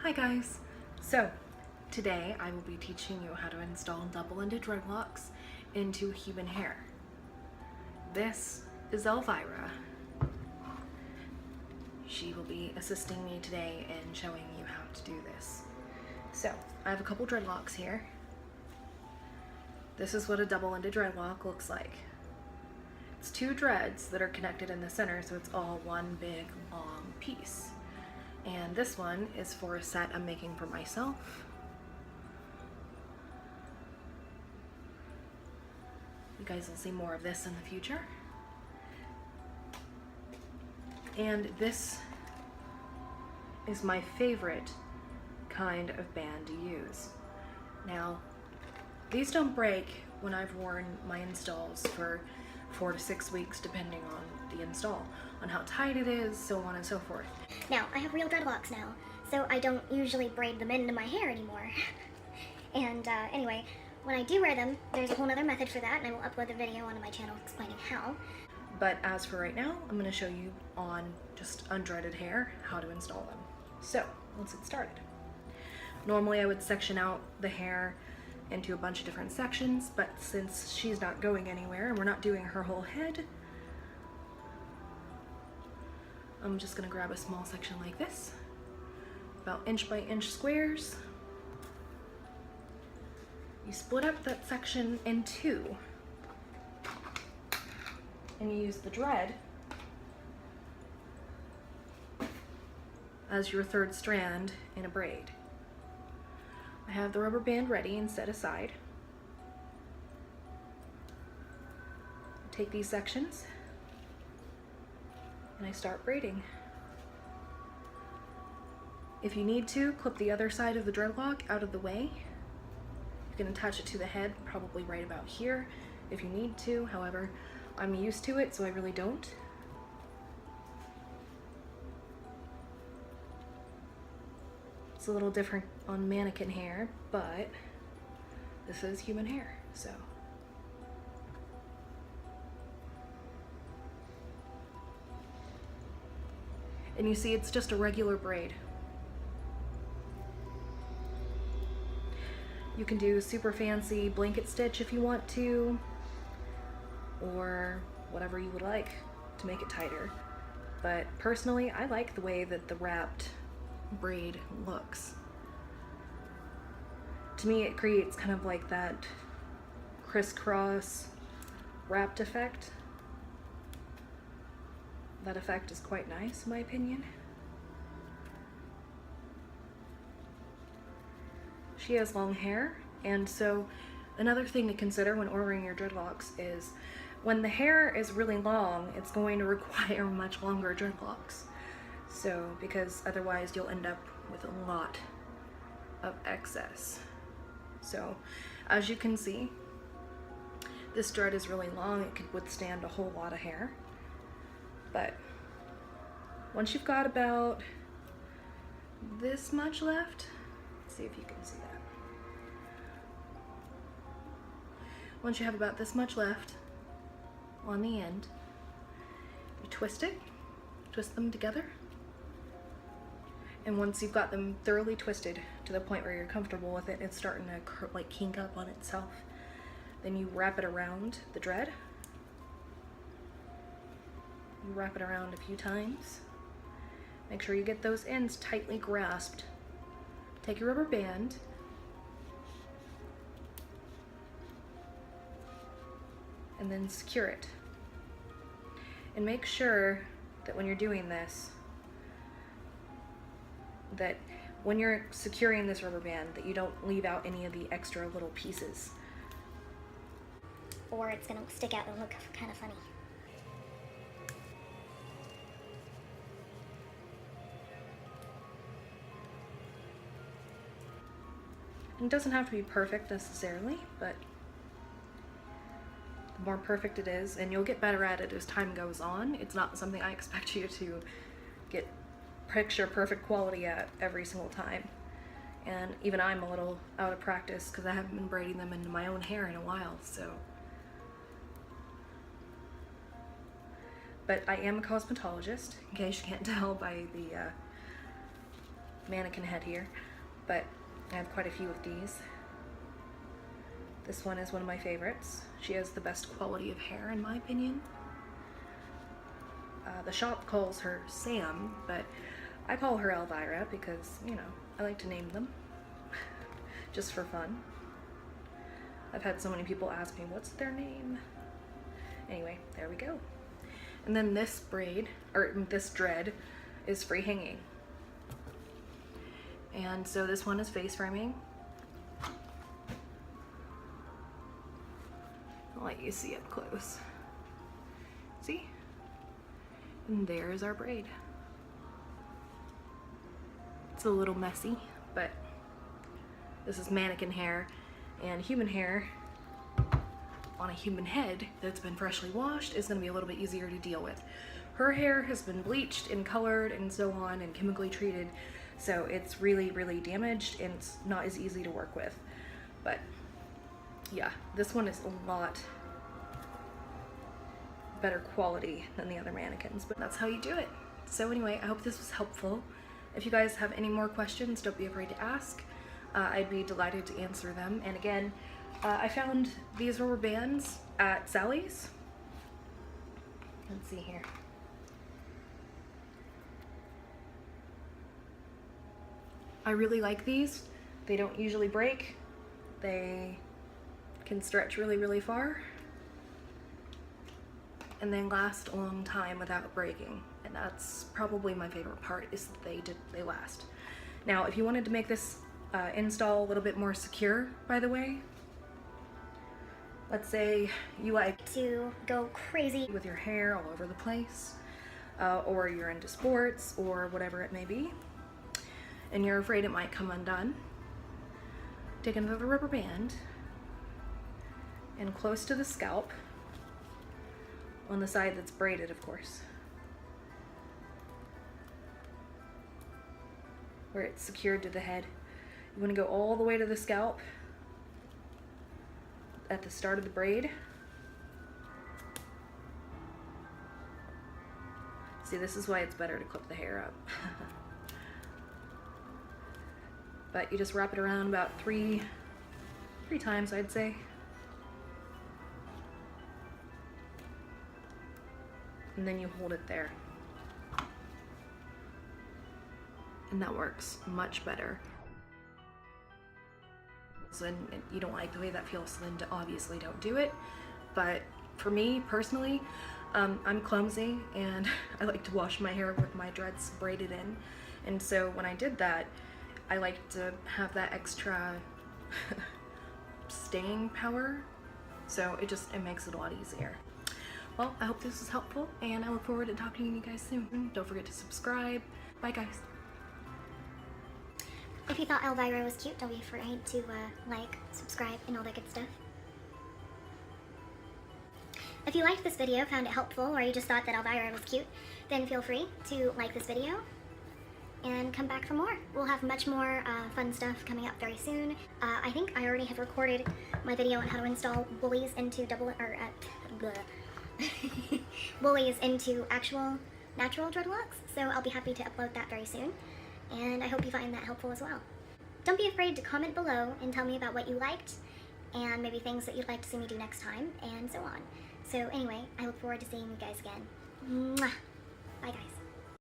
Hi guys! So today I will be teaching you how to install double-ended dreadlocks into human hair. This is Elvira. She will be assisting me today in showing you how to do this. So I have a couple dreadlocks here. This is what a double-ended dreadlock looks like. It's two dreads that are connected in the center, so it's all one big long piece. And this one is for a set I'm making for myself. You guys will see more of this in the future. And this is my favorite kind of band to use. Now, these don't break when I've worn my installs for 4 to 6 weeks, depending on the install, on how tight it is, so on and so forth. Now, I have real dreadlocks now, so I don't usually braid them into my hair anymore. And anyway, when I do wear them, there's a whole other method for that, and I will upload the video onto my channel explaining how. But as for right now, I'm going to show you on just undreaded hair how to install them. So, let's get started. Normally I would section out the hair into a bunch of different sections, but since she's not going anywhere and we're not doing her whole head, I'm just gonna grab a small section like this, about inch by inch squares. You split up that section in two, and you use the dread as your third strand in a braid. I have the rubber band ready and set aside. I take these sections and I start braiding. If you need to, clip the other side of the dreadlock out of the way. You can attach it to the head, probably right about here if you need to. However, I'm used to it, so I really don't. It's a little different on mannequin hair, but this is human hair, so. And you see it's just a regular braid. You can do super fancy blanket stitch if you want to, or whatever you would like to make it tighter. But personally, I like the way that the wrapped braid looks. To me, it creates kind of like that crisscross wrapped effect. That effect is quite nice, in my opinion. She has long hair, and so another thing to consider when ordering your dreadlocks is when the hair is really long, it's going to require much longer dreadlocks. So, because otherwise you'll end up with a lot of excess. So, as you can see, this dread is really long. It could withstand a whole lot of hair. But once you've got about this much left, let's see if you can see that. Once you have about this much left on the end, you twist it, twist them together. And once you've got them thoroughly twisted to the point where you're comfortable with it, it's starting to like kink up on itself, then you wrap it around the dread. You wrap it around a few times. Make sure you get those ends tightly grasped. Take your rubber band and then secure it. And make sure that when you're doing this, that when you're securing this rubber band, that you don't leave out any of the extra little pieces. Or it's gonna stick out and look kind of funny. It doesn't have to be perfect necessarily, but the more perfect it is, and you'll get better at it as time goes on. It's not something I expect you to get picture perfect quality at every single time. And even I'm a little out of practice because I haven't been braiding them into my own hair in a while, so. But I am a cosmetologist, in case you can't tell by mannequin head here, but I have quite a few of these. This one is one of my favorites. She has the best quality of hair in my opinion. The shop calls her Sam, but I call her Elvira because, you know, I like to name them just for fun. I've had so many people ask me, what's their name? Anyway, there we go. And then this braid, or this dread, is free hanging. And so this one is face framing. I'll let you see up close. See? And there's our braid. It's a little messy, but this is mannequin hair, and human hair on a human head that's been freshly washed is going to be a little bit easier to deal with. Her hair has been bleached and colored and so on and chemically treated, so it's really, really damaged and it's not as easy to work with. But yeah, this one is a lot better quality than the other mannequins, but that's how you do it. So anyway, I hope this was helpful. If you guys have any more questions, don't be afraid to ask. I'd be delighted to answer them. And again, I found these rubber bands at Sally's. Let's see here. I really like these. They don't usually break. They can stretch really, really far. And they last a long time without breaking. And that's probably my favorite part, is that they last. Now, if you wanted to make this install a little bit more secure, by the way, let's say you like To go crazy with your hair all over the place, or you're into sports or whatever it may be, and you're afraid it might come undone, take another rubber band and close to the scalp, on the side that's braided, of course, where it's secured to the head. You want to go all the way to the scalp at the start of the braid. See, this is why it's better to clip the hair up. But you just wrap it around about three times, I'd say. And then you hold it there. And that works much better. So then you don't like the way that feels, so then obviously don't do it. But for me personally, I'm clumsy and I like to wash my hair with my dreads braided in. And so when I did that, I like to have that extra staying power. So it makes it a lot easier. Well, I hope this was helpful, and I look forward to talking to you guys soon. Don't forget to subscribe. Bye, guys. If you thought Elvira was cute, don't be afraid to like, subscribe, and all that good stuff. If you liked this video, found it helpful, or you just thought that Elvira was cute, then feel free to like this video and come back for more. We'll have much more fun stuff coming up very soon. I think I already have recorded my video on how to install woolies into woolies into actual natural dreadlocks, so I'll be happy to upload that very soon, and I hope you find that helpful as well. Don't be afraid to comment below and tell me about what you liked and maybe things that you'd like to see me do next time, and so on. So anyway, I look forward to seeing you guys again. Mwah! Bye guys.